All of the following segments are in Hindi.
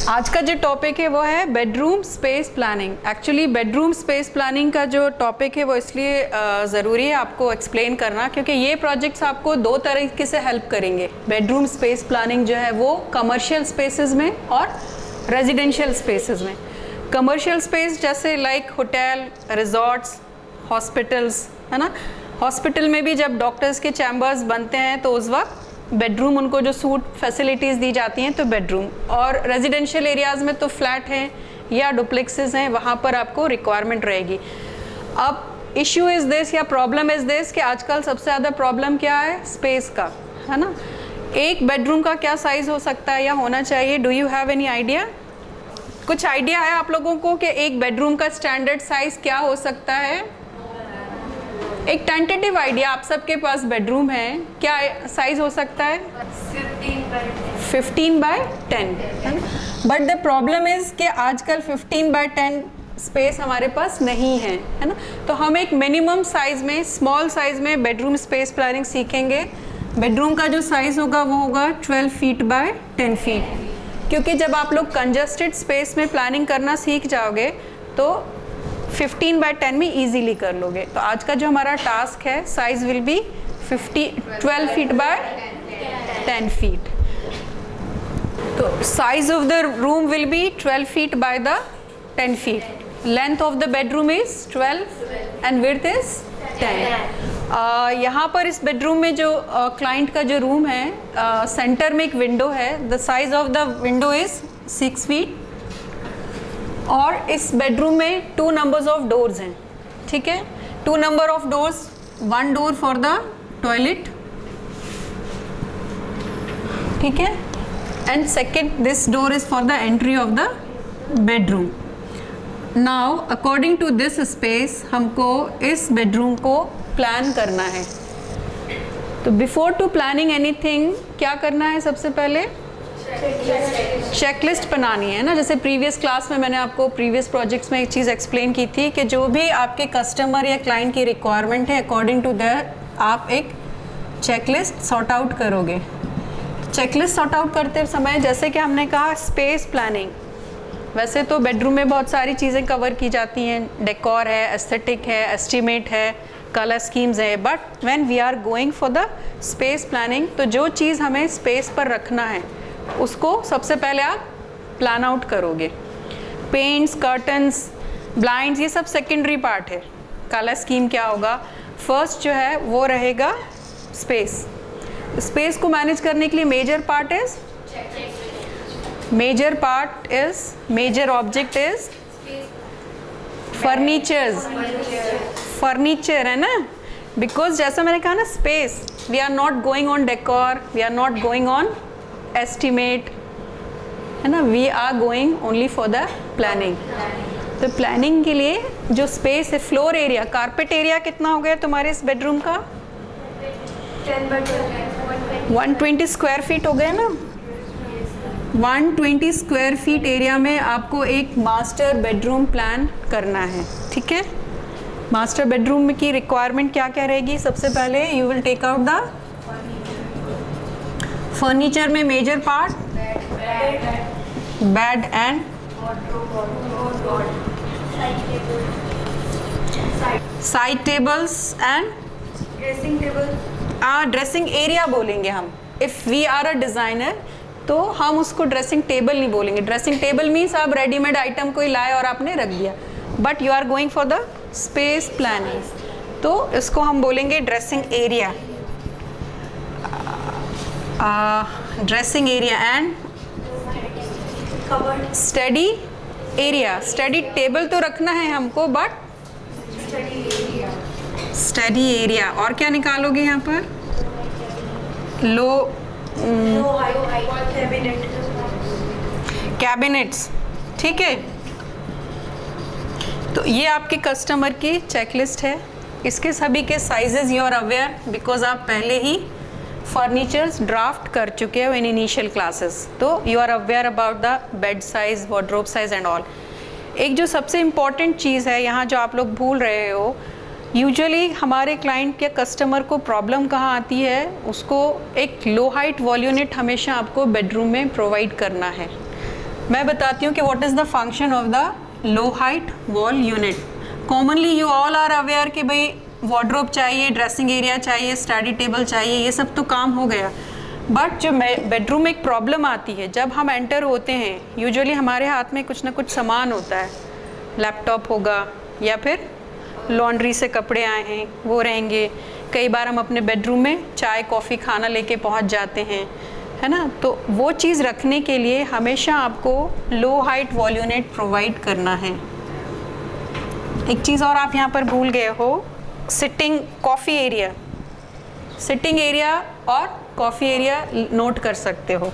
आज का जो टॉपिक है वो है bedroom space planning. Actually bedroom space planning का जो टॉपिक है वो इसलिए ज़रूरी है आपको एक्सप्लेन करना, क्योंकि ये प्रोजेक्ट्स आपको दो तरीके से हेल्प करेंगे। बेडरूम स्पेस प्लानिंग जो है वो कमर्शियल स्पेसेस में और रेजिडेंशियल स्पेसेस में। कमर्शियल स्पेस जैसे लाइक होटल, रिजॉर्ट्स, हॉस्पिटल्स, है ना। हॉस्पिटल में भी जब डॉक्टर्स के चैम्बर्स बनते हैं तो उस वक्त बेडरूम उनको जो सूट फैसिलिटीज़ दी जाती हैं तो बेडरूम, और रेजिडेंशियल एरियाज़ में तो फ्लैट हैं या डुप्लेक्सेस हैं, वहाँ पर आपको रिक्वायरमेंट रहेगी। अब इशू इज़ दिस या प्रॉब्लम इज़ दिस कि आजकल सबसे ज़्यादा प्रॉब्लम क्या है, स्पेस का, है ना। एक बेडरूम का क्या साइज़ हो सकता है या होना चाहिए? Do you have any idea? कुछ आइडिया है आप लोगों को कि एक बेडरूम का स्टैंडर्ड साइज़ क्या हो सकता है? एक टेंटेटिव आइडिया, आप सबके पास बेडरूम है, क्या साइज हो सकता है? 15 बाय 10, है ना। बट द प्रॉब्लम इज कि आजकल 15 बाय 10 स्पेस हमारे पास नहीं है ना। तो हम एक मिनिमम साइज में, स्मॉल साइज में बेडरूम स्पेस प्लानिंग सीखेंगे। बेडरूम का जो साइज होगा वो होगा 12 फीट बाय 10 फीट, क्योंकि जब आप लोग कंजस्टेड स्पेस में प्लानिंग करना सीख जाओगे तो 15 बाय 10 में इजीली कर लोगे। तो आज का जो हमारा टास्क है, size will be 12 feet by 10 feet. तो size of the room will be 12 feet by the 10 feet. Length of the bedroom is 12 and width is 10। यहाँ पर इस बेडरूम में जो क्लाइंट का जो रूम है, सेंटर में एक विंडो है। The size of the window is 6 feet और इस बेडरूम में 2 नंबर्स ऑफ डोर्स हैं, ठीक है। 2 number of doors, 1 door for the toilet, ठीक है, and second this door is for the entry of the bedroom. Now according to this space हमको इस बेडरूम को प्लान करना है। तो बिफोर टू प्लानिंग एनीथिंग क्या करना है? सबसे पहले चेकलिस्ट बनानी है ना। जैसे प्रीवियस क्लास में मैंने आपको प्रीवियस प्रोजेक्ट्स में एक चीज़ एक्सप्लेन की थी कि जो भी आपके कस्टमर या क्लाइंट की रिक्वायरमेंट है, अकॉर्डिंग टू दैट आप एक चेकलिस्ट सॉर्ट आउट करोगे। चेकलिस्ट सॉर्ट आउट करते समय जैसे कि हमने कहा स्पेस प्लानिंग, वैसे तो बेडरूम में बहुत सारी चीज़ें कवर की जाती हैं, डेकोर है, एस्थेटिक है, एस्टीमेट है, कलर स्कीम्स है, but when we are going for the space planning तो जो चीज़ हमें स्पेस पर रखना है उसको सबसे पहले आप प्लान आउट करोगे। पेंट्स, कर्टन्स, ब्लाइंड्स, ये सब सेकेंडरी पार्ट है। कलर स्कीम क्या होगा? फर्स्ट जो है वो रहेगा स्पेस। स्पेस को मैनेज करने के लिए मेजर ऑब्जेक्ट इज फर्नीचर, है ना। बिकॉज जैसा मैंने कहा ना, space, we are not going on decor, we are not going on estimate, है ना, we are going only for the planning. तो प्लानिंग के लिए जो स्पेस है, फ्लोर एरिया, कारपेट एरिया कितना हो गया तुम्हारे इस बेडरूम का? 120 स्क्वायर फीट हो गया ना। 120 स्क्वायर फीट एरिया में आपको एक मास्टर बेडरूम प्लान करना है, ठीक है। मास्टर बेडरूम की रिक्वायरमेंट क्या क्या रहेगी? सबसे पहले you will take out the furniture में major part bed and side tables and dressing area बोलेंगे हम। If we are a designer तो हम उसको ड्रेसिंग टेबल नहीं बोलेंगे। ड्रेसिंग टेबल मीन्स आप रेडीमेड आइटम कोई लाए और आपने रख दिया, but you are going for the space planning, तो इसको हम बोलेंगे dressing area. Dressing area and study area. Study table तो रखना है हमको, बट स्टडी एरिया। और क्या निकालोगे यहाँ पर? कैबिनेट्स, ठीक है। तो ये आपके कस्टमर की चेकलिस्ट है। इसके सभी के sizes you are aware, because आप पहले ही फर्नीचर्स ड्राफ्ट कर चुके हो इन इनिशियल क्लासेस, तो you are aware about the bed size, wardrobe size and all. एक जो सबसे इम्पॉर्टेंट चीज़ है यहाँ जो आप लोग भूल रहे हो, यूजुअली हमारे क्लाइंट के कस्टमर को प्रॉब्लम कहाँ आती है, उसको एक लो हाइट वॉल यूनिट हमेशा आपको बेडरूम में प्रोवाइड करना है। मैं बताती हूँ कि what is the function of the low height wall unit. Commonly you all are aware कि भाई वार्डरोब चाहिए, ड्रेसिंग एरिया चाहिए, स्टडी टेबल चाहिए, ये सब तो काम हो गया। बट जो बेडरूम में एक प्रॉब्लम आती है, जब हम एंटर होते हैं यूजुअली हमारे हाथ में कुछ ना कुछ सामान होता है, लैपटॉप होगा या फिर लॉन्ड्री से कपड़े आए हैं वो रहेंगे। कई बार हम अपने बेडरूम में चाय कॉफ़ी खाना लेके पहुंच जाते हैं, है ना। तो वो चीज़ रखने के लिए हमेशा आपको लो हाइट वॉल यूनिट प्रोवाइड करना है। एक चीज़ और आप यहाँ पर भूल गए हो, sitting coffee area, sitting area और कॉफ़ी एरिया नोट कर सकते हो।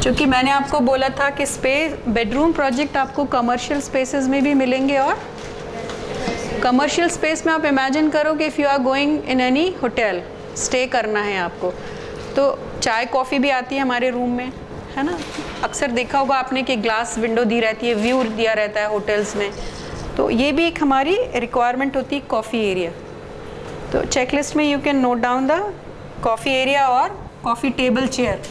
क्योंकि मैंने आपको बोला था कि बेडरूम प्रोजेक्ट आपको कमर्शियल स्पेसेस में भी मिलेंगे, और कमर्शियल स्पेस में आप इमेजिन करो कि if you are going in any hotel, stay करना है आपको, तो चाय कॉफ़ी भी आती है हमारे रूम में, है ना। अक्सर देखा होगा आपने कि ग्लास विंडो दी रहती है, व्यू दिया रहता है होटल्स में, तो ये भी एक हमारी रिक्वायरमेंट होती है कॉफ़ी एरिया। तो चेकलिस्ट में you can note down the coffee area और coffee table chair.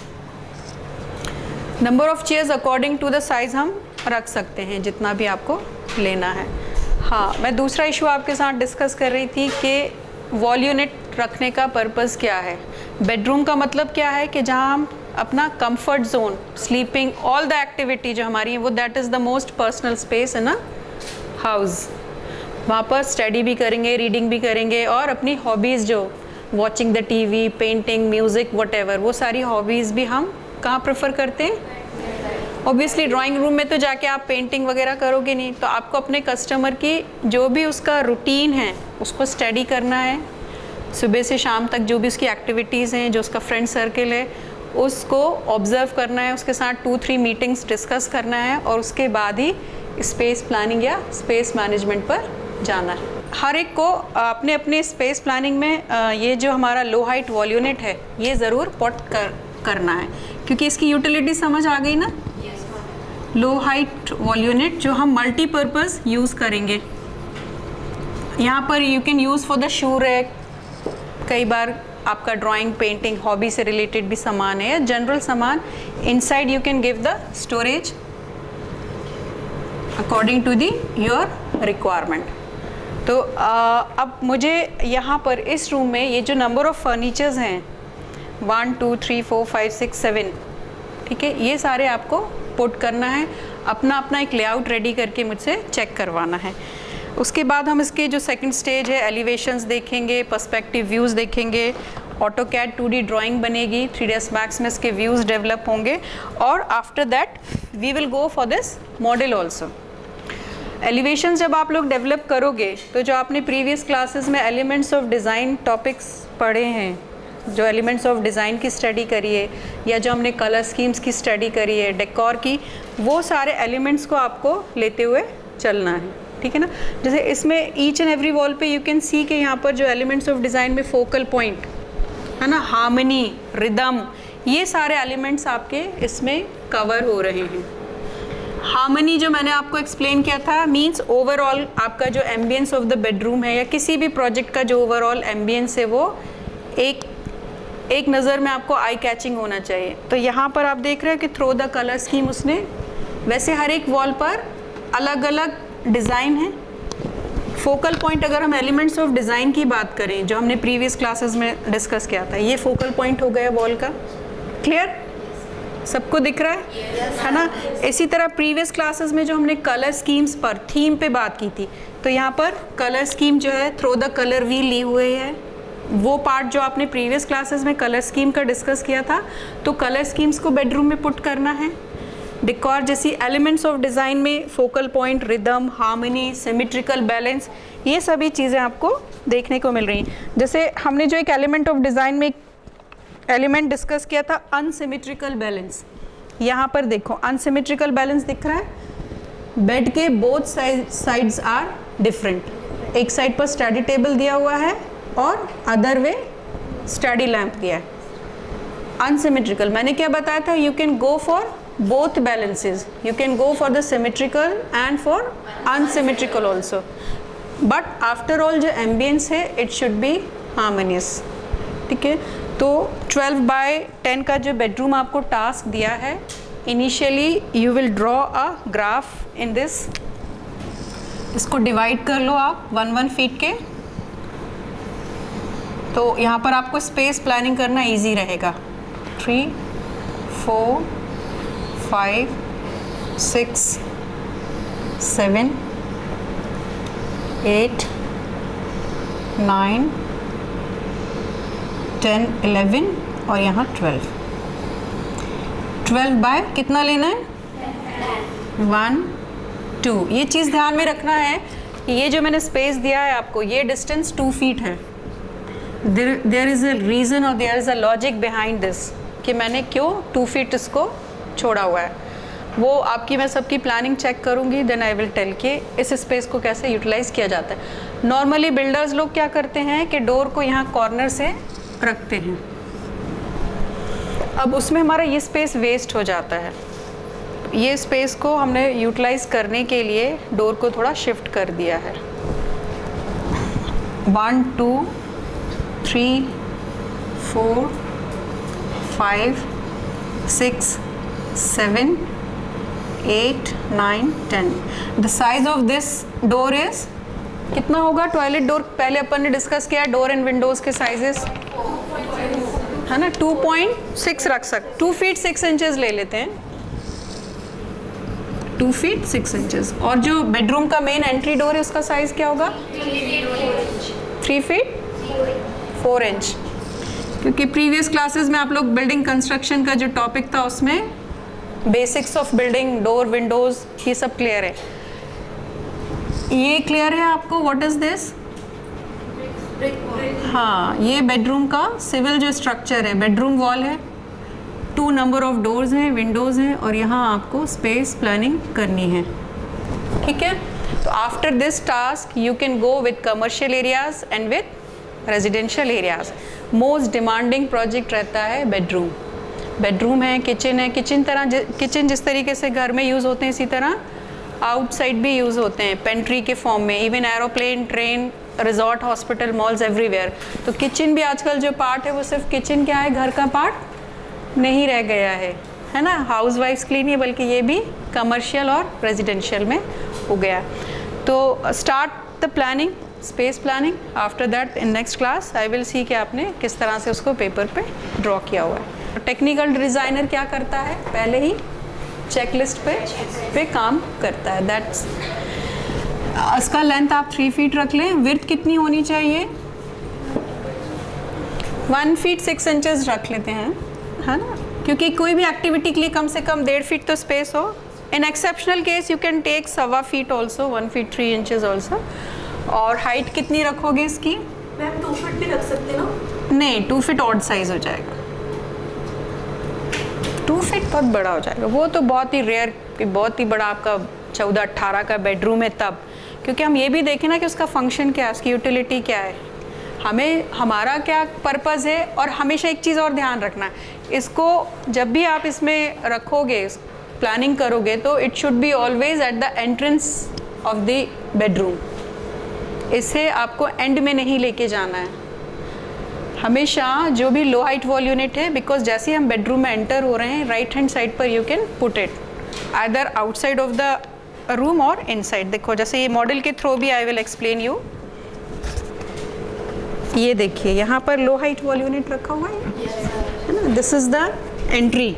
Number of chairs according to the size हम रख सकते हैं जितना भी आपको लेना है। हाँ, मैं दूसरा इशू आपके साथ डिस्कस कर रही थी कि वॉल यूनिट रखने का पर्पस क्या है। बेडरूम का मतलब क्या है कि जहाँ हम अपना comfort zone, sleeping, all the activity जो हमारी है वो that is the most personal space in a house. वहाँ पर स्टडी भी करेंगे, रीडिंग भी करेंगे, और अपनी हॉबीज़ जो watching the TV, painting, music, whatever, वो सारी हॉबीज़ भी हम कहाँ प्रेफर करते हैं। ऑब्वियसली ड्राइंग रूम में तो जाके आप पेंटिंग वगैरह करोगे नहीं, तो आपको अपने कस्टमर की जो भी उसका रूटीन है उसको स्टडी करना है। सुबह से शाम तक जो भी उसकी एक्टिविटीज़ हैं, जो उसका फ्रेंड सर्किल है, उसको ऑब्ज़र्व करना है, उसके साथ 2-3 मीटिंग्स डिस्कस करना है, और उसके बाद ही स्पेस प्लानिंग या स्पेस मैनेजमेंट पर जाना है। हर एक को अपने अपने स्पेस प्लानिंग में ये जो हमारा लो हाइट वॉल यूनिट है ये ज़रूर पुट करना है, क्योंकि इसकी यूटिलिटी समझ आ गई ना। लो हाइट वॉल यूनिट जो हम मल्टीपर्पज़ यूज़ करेंगे। यहाँ पर you can use for the shoe rack, कई बार आपका ड्राइंग, पेंटिंग, हॉबी से रिलेटेड भी सामान है या जनरल सामान। Inside you can give the storage according to the your requirement. तो अब मुझे यहाँ पर इस रूम में ये जो नंबर ऑफ़ फर्नीचर्स हैं 1 2 3 4 5 6 7, ठीक है, ये सारे आपको पुट करना है। अपना अपना एक लेआउट रेडी करके मुझसे चेक करवाना है। उसके बाद हम इसके जो सेकंड स्टेज है, एलिवेशंस देखेंगे, पर्सपेक्टिव व्यूज़ देखेंगे, ऑटोकैड 2D ड्राइंग बनेगी, 3ds मैक्स में इसके व्यूज़ डेवलप होंगे, और after that we will go for this model also. Elevation जब आप लोग डेवलप करोगे तो जो आपने प्रीवियस क्लासेस में एलिमेंट्स ऑफ डिज़ाइन टॉपिक्स पढ़े हैं, जो एलिमेंट्स ऑफ डिज़ाइन की स्टडी करी है या जो हमने कलर स्कीम्स की स्टडी करी है, डेकोर की, वो सारे एलिमेंट्स को आपको लेते हुए चलना है, ठीक है ना। जैसे इसमें ईच एंड एवरी वॉल पे यू कैन सी कि यहाँ पर जो एलिमेंट्स ऑफ डिज़ाइन में फोकल पॉइंट है ना, हार्मनी, रिदम, ये सारे एलिमेंट्स आपके इसमें कवर हो रहे हैं। हार्मनी जो मैंने आपको एक्सप्लेन किया था मींस ओवरऑल आपका जो एम्बियंस ऑफ द बेडरूम है या किसी भी प्रोजेक्ट का जो ओवरऑल एम्बियंस है वो एक नज़र में आपको आई कैचिंग होना चाहिए। तो यहाँ पर आप देख रहे हो कि थ्रो द कलर स्कीम उसने, वैसे हर एक वॉल पर अलग अलग डिज़ाइन है। फोकल पॉइंट अगर हम एलिमेंट्स ऑफ डिज़ाइन की बात करें जो हमने प्रीवियस क्लासेस में डिस्कस किया था, ये फोकल पॉइंट हो गया वॉल का। क्लियर, सबको दिख रहा है ना। इसी तरह प्रीवियस क्लासेस में जो हमने कलर स्कीम्स पर थीम पे बात की थी, तो यहाँ पर कलर स्कीम जो है थ्रो द कलर व्हील ली हुई है। वो पार्ट जो आपने प्रीवियस क्लासेस में कलर स्कीम का डिस्कस किया था, तो कलर स्कीम्स को बेडरूम में पुट करना है। डेकोर जैसी एलिमेंट्स ऑफ डिज़ाइन में focal point, rhythm, harmony, symmetrical balance, ये सभी चीज़ें आपको देखने को मिल रही हैं। जैसे हमने जो एक एलिमेंट ऑफ डिज़ाइन में एलिमेंट डिस्कस किया था अनसिमेट्रिकल बैलेंस, यहाँ पर देखो अनसिमेट्रिकल बैलेंस दिख रहा है। बेड के बोथ साइड्स आर डिफरेंट, एक साइड पर स्टडी टेबल दिया हुआ है और अदर वे स्टडी लैंप दिया है। अनसिमेट्रिकल मैंने क्या बताया था, you can go for both balances, you can go for the symmetrical and for unsymmetrical also, but after all जो ambience है it should be harmonious, ठीक है। तो 12 बाय 10 का जो बेडरूम आपको टास्क दिया है, initially you will draw a graph in this. इसको डिवाइड कर लो आप 1-1 फीट के, तो यहाँ पर आपको स्पेस प्लानिंग करना इजी रहेगा। 3, 4, 5, 6, 7, 8, 9, 10, 11 और यहाँ 12। 12 बाय कितना लेना है? 1, 2। ये चीज़ ध्यान में रखना है कि ये जो मैंने स्पेस दिया है आपको, ये डिस्टेंस 2 फीट है। देयर इज़ अ रीज़न और there is a logic behind this कि मैंने क्यों 2 फीट इसको छोड़ा हुआ है। वो आपकी मैं सबकी प्लानिंग चेक करूँगी, देन आई विल टेल कि इस स्पेस को कैसे यूटिलाइज़ किया जाता है। नॉर्मली बिल्डर्स लोग क्या करते हैं कि डोर को यहाँ कॉर्नर से रखते हैं, अब उसमें हमारा ये स्पेस वेस्ट हो जाता है। ये स्पेस को हमने यूटिलाइज़ करने के लिए डोर को थोड़ा शिफ्ट कर दिया है। 1, 2, 3, 4, 5, 6, 7, 8, 9, 10। The size of this door is कितना होगा? टॉयलेट डोर पहले अपन ने डिस्कस किया, डोर एंड विंडोज के साइजेस है ना, 2.6 रख सकते, 2 फीट 6 इंचेस ले लेते हैं, 2 फीट 6 इंचेस। और जो बेडरूम का मेन एंट्री डोर है उसका साइज क्या होगा? 3 फीट 4 इंच। क्योंकि प्रीवियस क्लासेस में आप लोग बिल्डिंग कंस्ट्रक्शन का जो टॉपिक था उसमें basics of building, door, Windows, ये सब क्लियर है। ये क्लियर है आपको? What is this? हाँ, ये बेडरूम का सिविल जो स्ट्रक्चर है, बेडरूम वॉल है, 2 नंबर ऑफ डोर्स हैं, विंडोज़ हैं, और यहाँ आपको स्पेस प्लानिंग करनी है। ठीक है, तो after this task you can go with commercial areas and with residential areas. Most demanding project रहता है बेडरूम। बेडरूम है, किचन है, किचन जिस तरीके से घर में यूज़ होते हैं इसी तरह आउटसाइड भी यूज़ होते हैं पेंट्री के फॉर्म में, even aeroplane, train, resort, hospital, malls, everywhere. तो किचन भी आजकल जो पार्ट है वो सिर्फ किचन क्या है, घर का पार्ट नहीं रह गया है ना, हाउस वाइफ्स के लिए नहीं, बल्कि ये भी कमर्शियल और रेजिडेंशियल में हो गया। तो start the planning, space planning. After that in next class I will see कि आपने किस तरह से उसको पेपर पे ड्रॉ किया हुआ है। टेक्निकल डिज़ाइनर क्या करता है, पहले ही चेकलिस्ट पे काम करता है। दैट्स इसका लेंथ आप 3 फीट रख लें। विड्थ कितनी होनी चाहिए? 1 फीट 6 इंचेस रख लेते हैं, है ना, क्योंकि कोई भी एक्टिविटी के लिए कम से कम 1.5 फीट तो स्पेस हो। In exceptional case you can take 1.25 feet also, 1 feet 3 inches also. और हाइट कितनी रखोगे इसकी? मैम 2 फीट भी रख सकते ना? नहीं, 2 फीट ऑड साइज हो जाएगा, 2 फीट बहुत बड़ा हो जाएगा। वो तो बहुत ही रेयर, बहुत ही बड़ा आपका 14-18 का बेडरूम है तब, क्योंकि हम ये भी देखें ना कि उसका फंक्शन क्या है, उसकी यूटिलिटी क्या है, हमें हमारा क्या पर्पज़ है। और हमेशा एक चीज़ और ध्यान रखना है, इसको जब भी आप इसमें रखोगे, प्लानिंग करोगे, तो it should be always at the entrance of the bedroom. इसे आपको एंड में नहीं लेके जाना है। हमेशा जो भी लो हाइट वॉल यूनिट है, बिकॉज जैसे ही हम बेडरूम में एंटर हो रहे हैं, राइट हैंड साइड पर you can put it either outside of the room और इनसाइड। देखो जैसे ये मॉडल के थ्रू भी आई विल एक्सप्लेन यू। ये देखिए यहाँ पर लो हाइट वॉल यूनिट रखा हुआ है ना, दिस इज द एंट्री।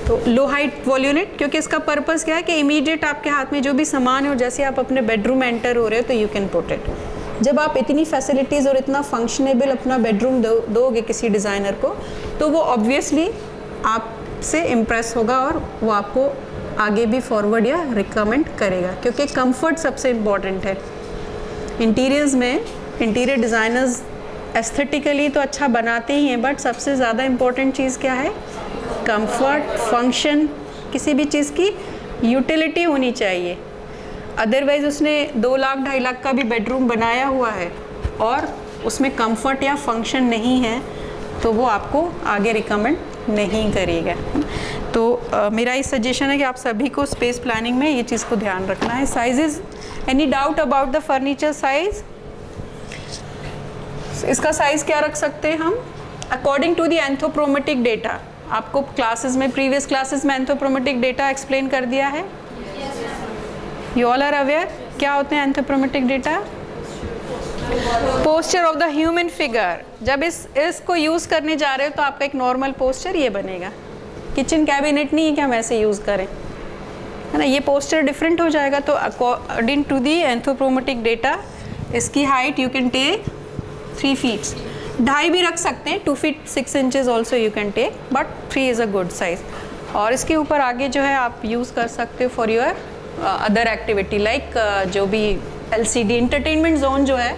तो लो हाइट वॉल यूनिट, क्योंकि इसका पर्पस क्या है कि इमीडिएट आपके हाथ में जो भी सामान है और जैसे आप अपने बेडरूम में एंटर हो रहे हो तो यू कैन पुट इट। जब आप इतनी फैसिलिटीज़ और इतना फंक्शनेबल अपना बेडरूम दोगे किसी डिज़ाइनर को, तो वो ऑब्वियसली आपसे इम्प्रेस होगा और वो आपको आगे भी फॉरवर्ड या रिकमेंड करेगा, क्योंकि कंफर्ट सबसे इम्पॉर्टेंट है। इंटीरियर्स में इंटीरियर डिज़ाइनर्स एस्थेटिकली तो अच्छा बनाते ही हैं, बट सबसे ज़्यादा इम्पॉर्टेंट चीज़ क्या है? कंफर्ट, फंक्शन, किसी भी चीज़ की यूटिलिटी होनी चाहिए। अदरवाइज़ उसने 2 लाख 2.5 लाख का भी बेडरूम बनाया हुआ है और उसमें कंफर्ट या फंक्शन नहीं है, तो वो आपको आगे रिकमेंड नहीं करेगा। तो मेरा ये सजेशन है कि आप सभी को स्पेस प्लानिंग में ये चीज़ को ध्यान रखना है। Sizes, any doubt about the furniture size? इसका साइज क्या रख सकते हैं हम, according to the anthropometric data. आपको क्लासेस में, प्रीवियस क्लासेस में एंथ्रोपोमेट्रिक डेटा एक्सप्लेन कर दिया है। यू ऑल आर अवेयर क्या होते हैं anthropometric data? Posture of the human figure. जब इसको यूज़ करने जा रहे हो तो आपका एक नॉर्मल पोस्चर ये बनेगा। किचन कैबिनेट नहीं है कि हम ऐसे यूज़ करें, है ना, ये पोस्चर डिफरेंट हो जाएगा। तो according to the anthropometric data इसकी height you can take 3 feet, 2.5 भी रख सकते हैं, 2 feet 6 inches also you can take, but 3 is a good size. और इसके ऊपर आगे जो है आप यूज़ कर सकते हो for your other activity like जो भी LCD इंटरटेनमेंट जोन जो है,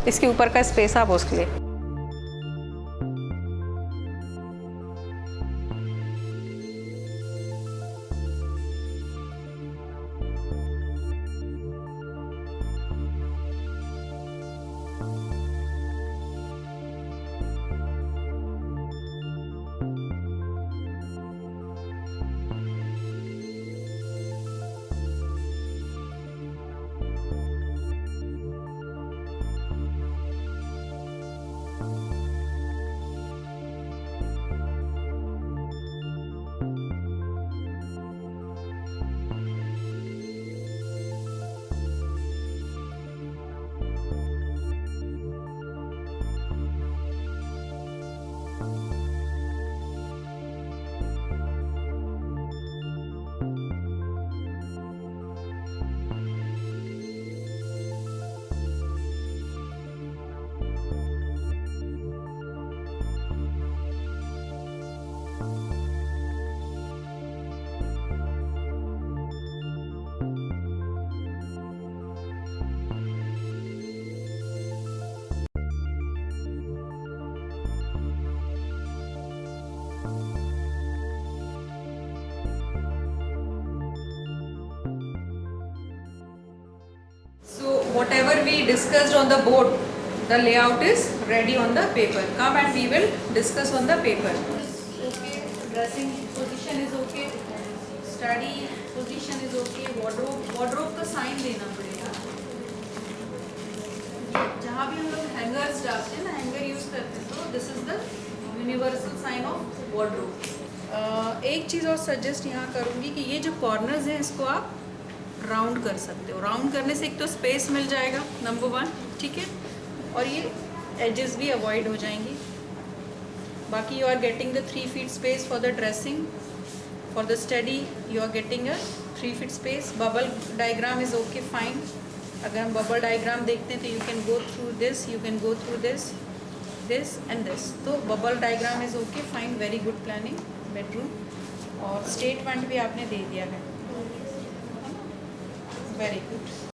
इसके ऊपर का स्पेस आप उसके लिए। Whatever we discussed on the board, the layout is ready on the paper. Come and we will discuss on the paper. Okay, dressing position is okay, study position is okay, wardrobe का sign देना पड़ेगा। जहाँ भी हम लोग hangers डालते हैं ना, hanger use करते हैं, तो this is the universal sign of wardrobe. एक चीज़ और सजेस्ट यहाँ करूँगी कि ये जो कॉर्नर्स हैं इसको आप राउंड कर सकते हो। राउंड करने से एक तो स्पेस मिल जाएगा, नंबर 1, ठीक है, और ये एजेस भी अवॉइड हो जाएंगी। बाकी you are getting the 3 feet space for the dressing, for the study you are getting a 3 feet space. Bubble diagram is okay, fine. अगर हम बबल डायग्राम देखते हैं तो you can go through this, you can go through this, this and this. तो bubble diagram is okay, fine, very good planning bedroom. और स्टेटमेंट भी आपने दे दिया है, वेरी गुड।